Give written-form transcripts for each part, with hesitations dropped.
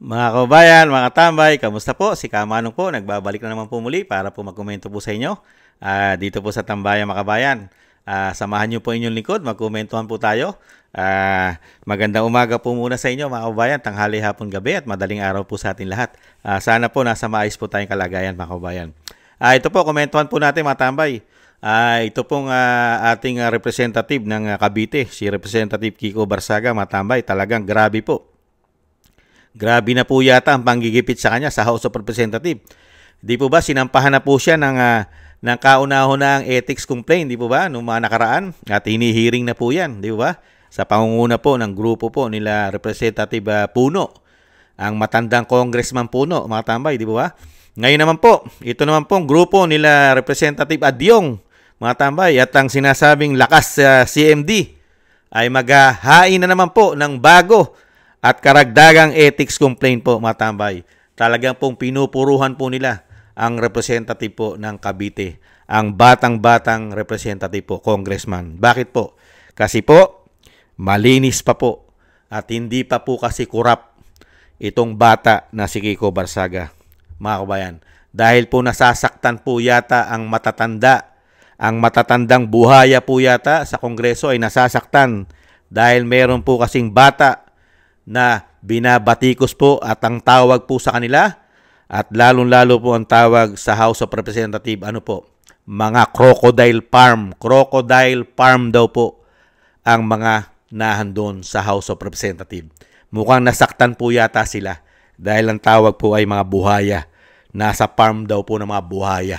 Mga kabayan, mga tambay, kamusta po? Si Kamanong po, nagbabalik na naman po muli para po magkomento po sa inyo. Dito po sa Tambayan, mga kabayan. Samahan niyo po inyong lingkod, magkomentuhan po tayo. Magandang umaga po muna sa inyo, mga kabayan, tanghali, hapon, gabi at madaling araw po sa atin lahat. Sana po nasa maayos po tayong kalagayan, mga kabayan. Ito po, komentuhan po natin, mga tambay. Ito pong ating representative ng Cavite, si Representative Kiko Barsaga, mga tambay. Talagang grabe po. Grabe na po yata ang panggigipit sa kanya sa House of Representatives. Di po ba sinampahan na po siya ng kauna-unahang ethics complaint, di po ba, noong mga nakaraan? At hinihiring na po yan, di po ba? Sa pangunguna po ng grupo po nila Representative Puno, ang matandang Congressman Puno, mga tambay, di po ba? Ngayon naman po, ito naman pong grupo nila Representative Adyong, mga tambay, at ang sinasabing lakas CMD ay maghahain na naman po ng bago at karagdagang ethics complaint po, mga tambay. Talagang pong pinupuruhan po nila ang representative po ng Cavite. Ang batang-batang representative po, congressman. Bakit po? Kasi po, malinis pa po at hindi pa po kasi kurap itong bata na si Kiko Barsaga, mga kabayan. Dahil po nasasaktan po yata ang matatanda. Ang matatandang buhaya po yata sa Kongreso ay nasasaktan dahil meron po kasing bata na binabatikos po at ang tawag po sa kanila at lalong-lalo po ang tawag sa House of Representatives, ano po, mga crocodile farm. Crocodile farm daw po ang mga nahandon sa House of Representatives. Mukhang nasaktan po yata sila dahil ang tawag po ay mga buhaya. Nasa farm daw po ng mga buhaya.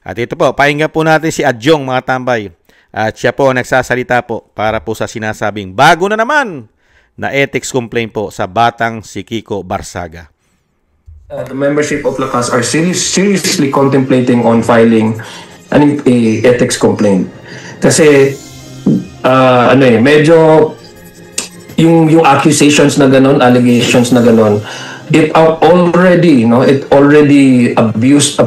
At ito po, pakinggan po natin si Adyong, mga tambay. At siya po nagsasalita po para po sa sinasabing bago na naman na ethics complaint po sa batang si Kiko Barsaga. The membership of Lakas are seriously contemplating on filing a ethics complaint. Kasi medyo yung accusations na ganon, allegations na ganon, it already abused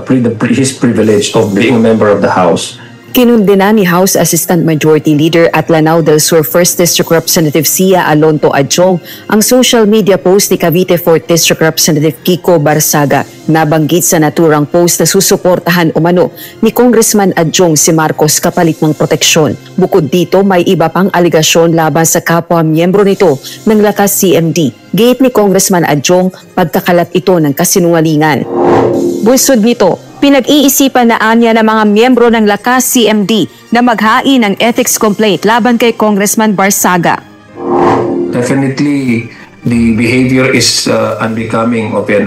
his privilege of being a member of the House. Kinundena ni House Assistant Majority Leader at Lanao del Sur 1st District Representative Sia Alonto Adyong ang social media post ni Cavite 4th District Representative Kiko Barsaga. Nabanggit sa naturang post na susuportahan umano ni Congressman Adyong si Marcos kapalit ng proteksyon. Bukod dito, may iba pang aligasyon laban sa kapwa miyembro nito ng Lakas CMD. Gate ni Congressman Adyong, pagkakalat ito ng kasinungalingan. Bunsod nito, pinag-iisipan na anya ng mga miyembro ng Lakas CMD na maghain ng ethics complaint laban kay Congressman Barsaga. Definitely, the behavior is unbecoming of a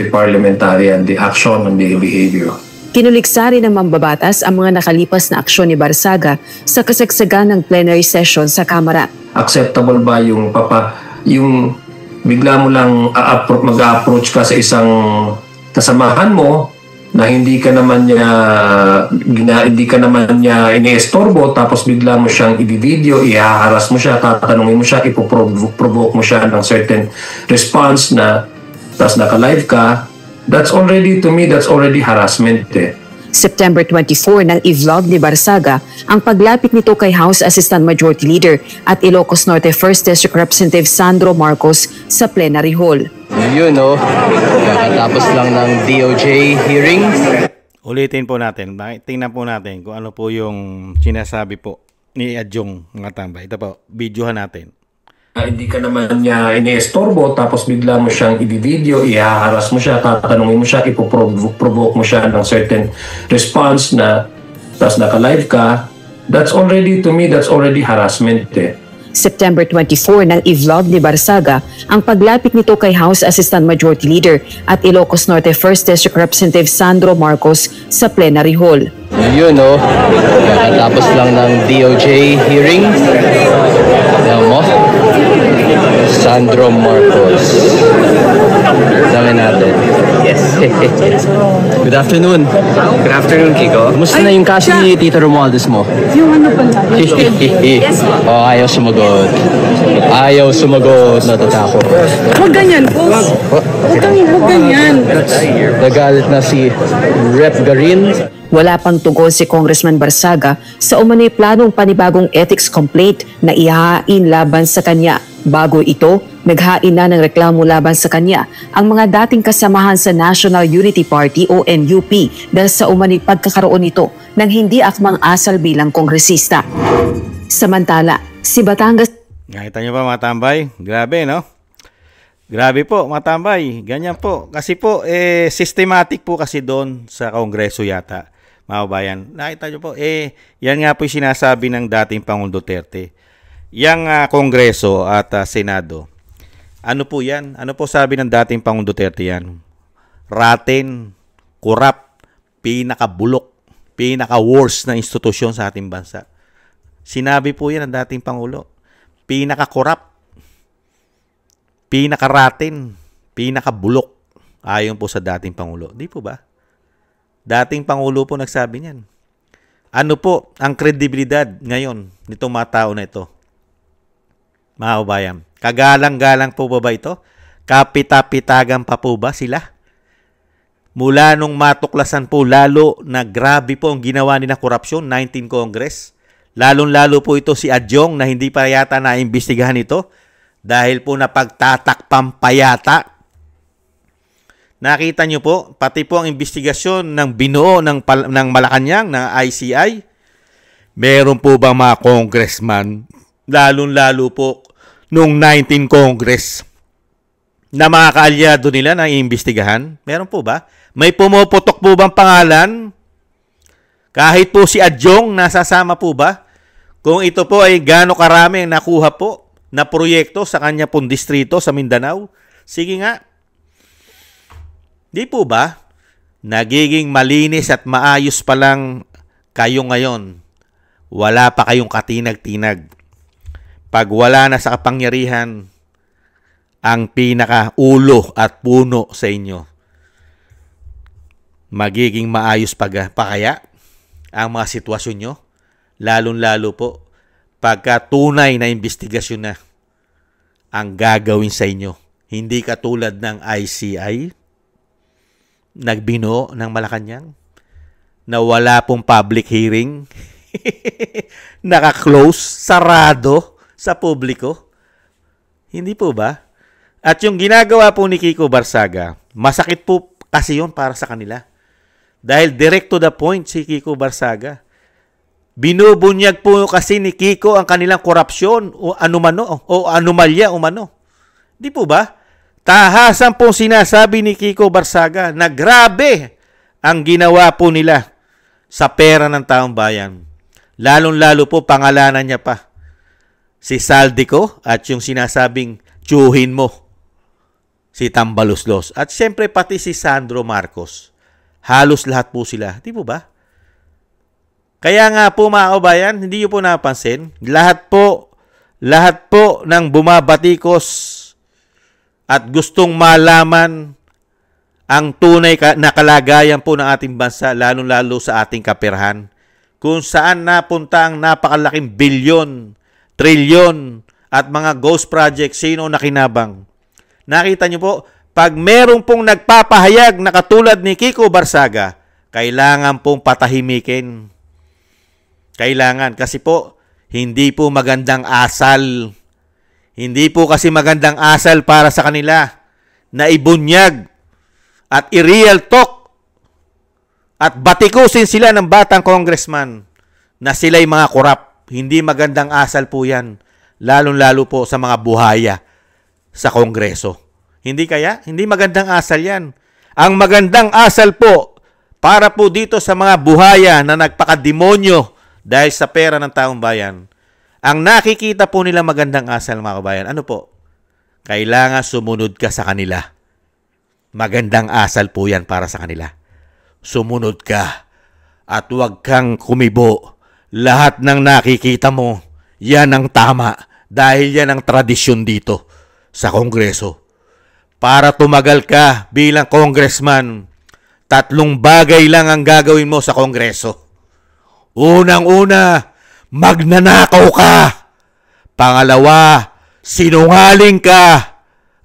parliamentarian, the action and the behavior. Kinuliksa rin ng mambabatas ang mga nakalipas na aksyon ni Barsaga sa kasagsagan ng plenary session sa Kamara. Acceptable ba yung bigla mo lang mag-approach ka sa isang kasamahan mo na hindi ka naman niya iniestorbo, tapos bigla mo siyang i-video, i-haras mo siya, tatanungin mo siya, ipoprovoke mo siya ng certain response na tapos naka-live ka, that's already harassment eh. September 24 nang i-vlog ni Barsaga ang paglapit nito kay House Assistant Majority Leader at Ilocos Norte 1st District Representative Sandro Marcos sa plenary hall. Yun tapos lang ng DOJ hearing. Ulitin po natin, tingnan po natin kung ano po yung sinasabi po ni Adyong, mga tambay. Ito po, videohan natin. Hindi ka naman niya iniestorbo, tapos bigla mo siyang i-video, i-haras mo siya, tatanungin mo siya, ipoprovoke mo siya ng certain response na tapos naka-live ka, that's already harassment eh. September 24 nang i-vlog ni Barsaga ang paglapit nito kay House Assistant Majority Leader at Ilocos Norte 1st District Representative Sandro Marcos sa plenary hall. Yun tapos lang ng DOJ hearing. Alam mo? Sandro Marcos. Dami natin. Yes. Good afternoon. Good afternoon, Kiko. Kumusta na yung kaso ni Tito Romualdez mo? Yung ano pala? Yes. Ayaw sumagot. Natatakot. Huwag ganyan, boss. Huwag ganyan. Nagalit na si Rep. Garin. Wala pang tugon si Congressman Barsaga sa umano'y planong panibagong ethics complaint na ihahain laban sa kanya. Bago ito, Naghain na ng reklamo laban sa kanya ang mga dating kasamahan sa National Unity Party o NUP dahil sa umani pagkakaroon nito ng hindi akmang asal bilang kongresista. Samantala, si Batangas... Nakita nyo ba mga tambay? Grabe, no? Grabe po mga tambay. Ganyan po. Kasi po, systematic po kasi doon sa Kongreso yata, mga kabayan. Nakita nyo po, yan nga po yung sinasabi ng dating Pangulong Duterte. Yang Kongreso at Senado. Ano po yan? Ano po sabi ng dating Pangulong Duterte yan? Rotten, corrupt, pinakabulok, pinaka-worst na institusyon sa ating bansa. Sinabi po yan ng dating Pangulo. Pinaka-corrupt, pinaka-rotten, pinaka-bulok. Ayon po sa dating Pangulo. Di po ba? Dating Pangulo po nagsabi niyan. Ano po ang kredibilidad ngayon nitong mga tao na ito? Mga kabayan, kagalang-galang po ba ito? Kapita-pitagan pa po ba sila? Mula nung matuklasan po lalo na grabe po ang ginawa nila korupsyon, 19 Congress. Lalong-lalo po ito si Adjong na hindi pa yata naimbestigahan ito dahil po napagtatakpan pa yata. Nakita nyo po, pati po ang investigasyon ng binuo ng Malacanang, ng ICI. Meron po ba mga congressman, lalong-lalo po nung 19 Congress, na mga kaalyado nila na iimbestigahan? Meron po ba? May pumuputok po bang pangalan? Kahit po si Adjong, nasasama po ba? Kung ito po ay gaano karami nakuha po na proyekto sa kanya pong distrito sa Mindanao, sige nga. Di po ba? Nagiging malinis at maayos pa lang kayo ngayon. Wala pa kayong katinag-tinag. Pag wala na sa kapangyarihan ang pinaka-ulo at puno sa inyo, magiging maayos pa kaya ang mga sitwasyon nyo? Lalong-lalo po pagka tunay na investigasyon na ang gagawin sa inyo. Hindi katulad ng ICI, nagbinuo ng Malacanang, na wala pong public hearing, naka-close, sarado sa publiko. Hindi po ba? At yung ginagawa po ni Kiko Barsaga, masakit po kasi yun para sa kanila. Dahil direct to the point si Kiko Barsaga. Binubunyag po kasi ni Kiko ang kanilang korupsyon o anumano o anomalya umano. Di po ba? Tahasan po sinasabi ni Kiko Barsaga na grabe ang ginawa po nila sa pera ng taong bayan. Lalong-lalo po pangalanan niya pa si Saldico at yung sinasabing tsuhin mo si Tambaluslos. At siyempre pati si Sandro Marcos. Halos lahat po sila. Di po ba? Kaya nga po mga kabayan, hindi niyo po napansin, lahat po ng bumabatikos at gustong malaman ang tunay na kalagayan po ng ating bansa, lalong-lalo sa ating kaperahan, kung saan napunta ang napakalaking bilyon, trilyon at mga ghost projects, sino nakinabang. Nakita niyo po, pag merong pong nagpapahayag na katulad ni Kiko Barsaga, kailangan pong patahimikin. Kailangan. Kasi po, hindi po magandang asal. Hindi po kasi magandang asal para sa kanila na ibunyag at i-real talk at batikusin sila ng batang congressman na sila'y mga korap. Hindi magandang asal po yan. Lalong-lalo po sa mga buhaya sa Kongreso. Hindi kaya? Hindi magandang asal yan. Ang magandang asal po para po dito sa mga buhaya na nagpakademonyo dahil sa pera ng taong bayan, ang nakikita po nila magandang asal mga kabayan, ano po? Kailangan sumunod ka sa kanila. Magandang asal po yan para sa kanila. Sumunod ka at huwag kang kumibo. Lahat ng nakikita mo, yan ang tama dahil yan ang tradisyon dito sa Kongreso. Para tumagal ka bilang congressman, 3 bagay lang ang gagawin mo sa Kongreso. Unang-una, magnanakaw ka. Pangalawa, sinungaling ka.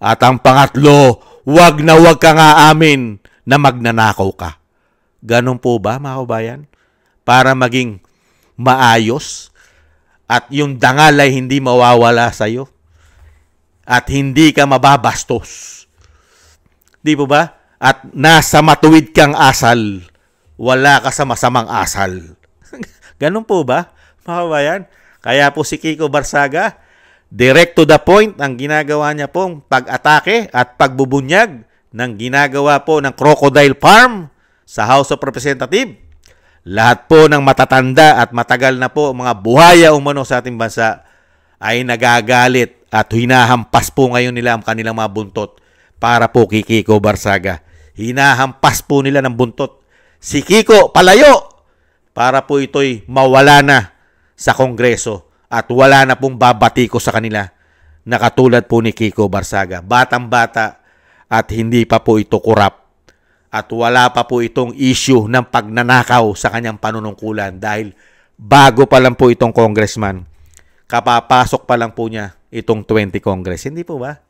At ang pangatlo, wag kang aamin na magnanakaw ka. Ganun po ba, mga kabayan? Para maging maayos at yung dangal ay hindi mawawala sa'yo. at hindi ka mababastos. Di po ba? At nasa matuwid kang asal, wala ka sa masamang asal. Ganun po ba, mga kabayan? Kaya po si Kiko Barsaga, direct to the point ang ginagawa niya pong pag-atake at pagbubunyag ng ginagawa po ng Crocodile Farm sa House of Representatives. Lahat po ng matatanda at matagal na po mga buhaya umano sa ating bansa ay nagagalit at hinahampas po ngayon nila ang kanilang mga buntot para po kay Kiko Barsaga. Hinahampas po nila ng buntot. Si Kiko, palayo! Para po ito'y mawala na sa Kongreso at wala na pong babatiko sa kanila na katulad po ni Kiko Barsaga. Batang-bata at hindi pa po ito korap. At wala pa po itong issue ng pagnanakaw sa kanyang panunungkulan dahil bago pa lang po itong congressman. Kapapasok pa lang po niya itong 20 Congress. Hindi po ba?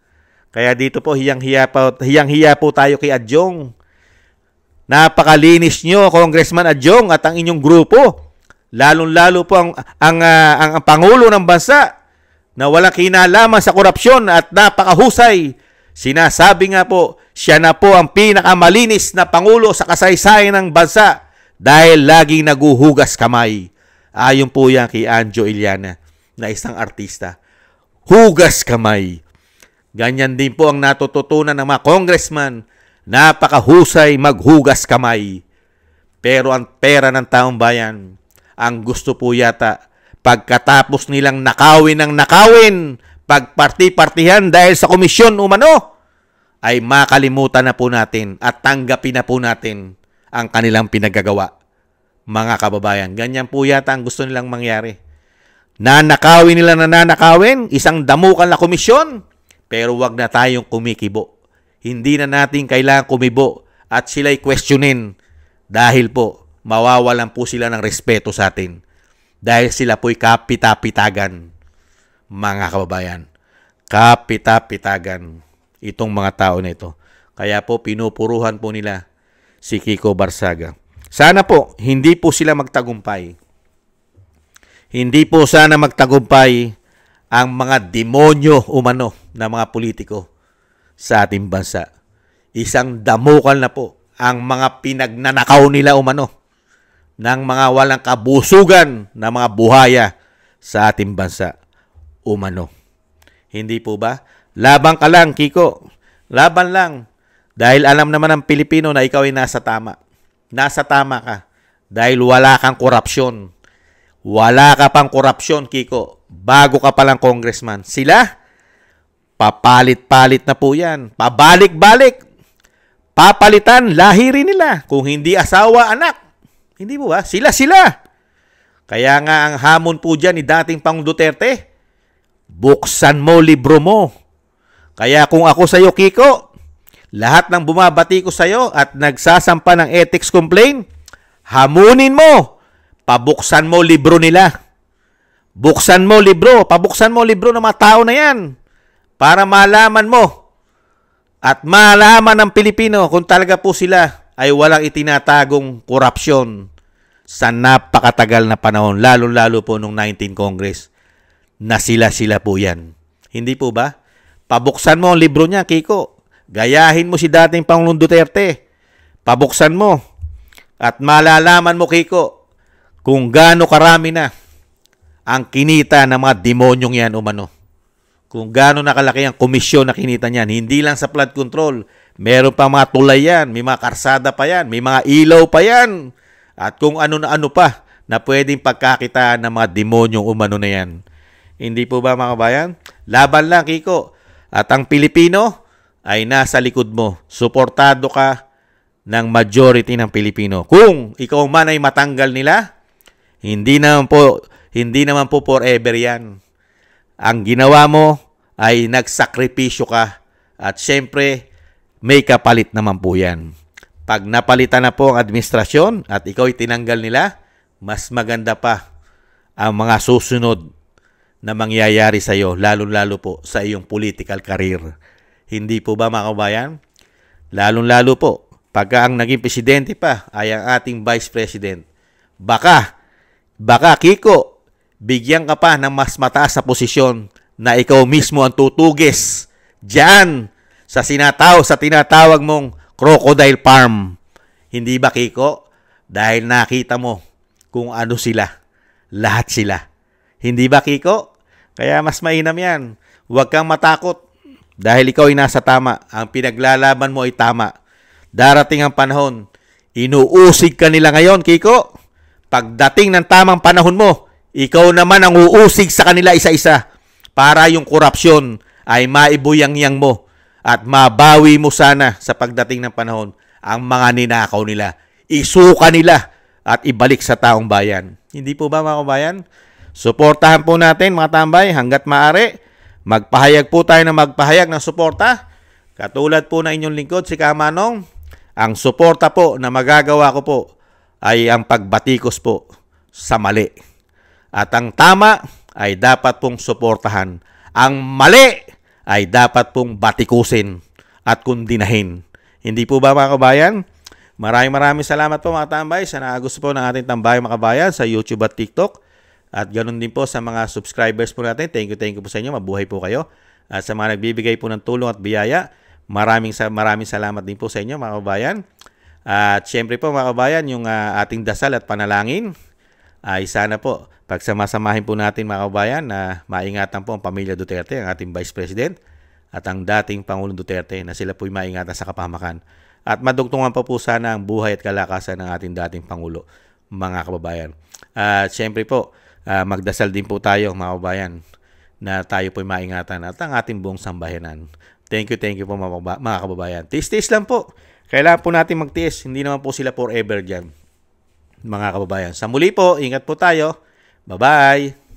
Kaya dito po hiyang-hiya po tayo kay Adjong. Napakalinis nyo, Congressman Adjong at ang inyong grupo. Lalong-lalo po ang Pangulo ng bansa na walang kinalaman sa korupsyon at napakahusay. Sinasabi nga po, siya na po ang pinakamalinis na Pangulo sa kasaysayan ng bansa dahil laging naguhugas kamay. Ayon po yan kay Anjo Iliana na isang artista. Hugas kamay. Ganyan din po ang natututunan ng mga congressman. Napakahusay maghugas kamay. Pero ang pera ng taong bayan, ang gusto po yata, pagkatapos nilang nakawin ng nakawin, pagparti-partihan dahil sa komisyon umano, ay makalimutan na po natin at tanggapin na po natin ang kanilang pinagagawa. Mga kababayan, ganyan po yata ang gusto nilang mangyari. Nanakawin nila na nanakawin, isang damukan na komisyon, pero wag na tayong kumikibo. Hindi na natin kailangan kumibo at sila'y questionin dahil po mawawalan po sila ng respeto sa atin. Dahil sila po'y kapita-pitagan, mga kababayan. Kapita-pitagan itong mga tao na ito. Kaya po pinupuruhan po nila si Kiko Barsaga. Sana po hindi po sila magtagumpay. Hindi po sana magtagumpay ang mga demonyo umano na mga politiko sa ating bansa. Isang damukan na po ang mga pinagnanakaw nila umano ng mga walang kabusugan na mga buhaya sa ating bansa umano. Hindi po ba? Laban ka lang, Kiko. Laban lang. Dahil alam naman ng Pilipino na ikaw ay nasa tama. Nasa tama ka. Dahil wala kang korupsyon. Wala ka pang korupsyon, Kiko. Bago ka palang congressman. Sila, papalit-palit na po yan. Pabalik-balik. Papalitan, lahiri nila. Kung hindi asawa, anak. Hindi po ba? Sila. Kaya nga ang hamon po dyan ni dating Pangulong Duterte, buksan mo libro mo. Kaya kung ako sa iyo, Kiko, lahat ng bumabati ko sa iyo at nagsasampa ng ethics complaint, hamunin mo. Pabuksan mo libro nila. Buksan mo libro. Pabuksan mo libro ng mga tao na yan. Para malaman mo at malaman ng Pilipino kung talaga po sila ay walang itinatagong korupsyon sa napakatagal na panahon. Lalo-lalo po nung 19 Congress na sila po yan. Hindi po ba? Pabuksan mo ang libro niya, Kiko. Gayahin mo si dating Pangulong Duterte. Pabuksan mo. At malalaman mo, Kiko, kung gaano karami na ang kinita ng mga demonyong yan umano. Kung gaano nakalaki ang komisyon na kinita niyan. Hindi lang sa flood control. Meron pa mga tulay yan. May mga karsada pa yan. May mga ilaw pa yan. At kung ano na ano pa na pwedeng pagkakitaan ng mga demonyong umano na yan. Hindi po ba, mga kabayan? Laban lang, Kiko. At ang Pilipino ay nasa likod mo. Suportado ka ng majority ng Pilipino. Kung ikaw man ay matanggal nila, hindi naman po forever yan. Ang ginawa mo ay nagsakripisyo ka at syempre may kapalit naman po yan. Pag napalitan na po ang administrasyon at ikaw ay tinanggal nila, mas maganda pa ang mga susunod na mangyayari sa iyo, lalo-lalo po sa iyong political career. Hindi po ba, mga kabayan? Lalo-lalo po, pagka ang naging presidente pa ay ang ating vice president. Baka, Kiko, bigyan ka pa ng mas mataas na posisyon na ikaw mismo ang tutugis Diyan, sa tinatawag mong crocodile farm. Hindi ba, Kiko? Dahil nakita mo kung ano sila. Lahat sila. Hindi ba, Kiko? Kaya mas mainam yan. Huwag kang matakot. Dahil ikaw ay nasa tama. Ang pinaglalaban mo ay tama. Darating ang panahon. Inuusig ka nila ngayon, Kiko. Pagdating ng tamang panahon mo, ikaw naman ang uusig sa kanila isa-isa para yung korupsyon ay maibuyang-yang mo at mabawi mo sana sa pagdating ng panahon ang mga ninakaw nila. Isuka nila at ibalik sa taong bayan. Hindi po ba, mga kabayan? Suportahan po natin, mga tambay, hanggat maaari. Magpahayag po tayo ng magpahayag ng suporta. Katulad po na inyong lingkod, si Kamanong, ang suporta po na magagawa ko po ay ang pagbatikos po sa mali. At ang tama ay dapat pong suportahan. Ang mali ay dapat pong batikusin at kundinahin. Hindi po ba, mga kabayan? Maraming salamat po, mga tambay, sa nakagusto po ng ating tambayang mga kabayan sa YouTube at TikTok. At ganoon din po sa mga subscribers po natin. Thank you po sa inyo. Mabuhay po kayo. At sa mga nagbibigay po ng tulong at biyaya, maraming salamat din po sa inyo, mga kabayan. At syempre po, mga kabayan, yung ating dasal at panalangin ay sana po pagsamasamahin po natin, mga kabayan, na maingatan po ang pamilya Duterte, ang ating Vice President at ang dating Pangulong Duterte, na sila po'y maingatan sa kapahamakan. At madugtungan pa po sana ang buhay at kalakasan ng ating dating Pangulo, mga kababayan. At syempre po, magdasal din po tayo, mga kababayan, na tayo po'y maingatan at ang ating buong sambayanan. Thank you po, mga kababayan. Tiis-tiis lang po. Kailangan po natin magtiis. Hindi naman po sila forever dyan, mga kababayan. Sa muli po, ingat po tayo. Bye-bye!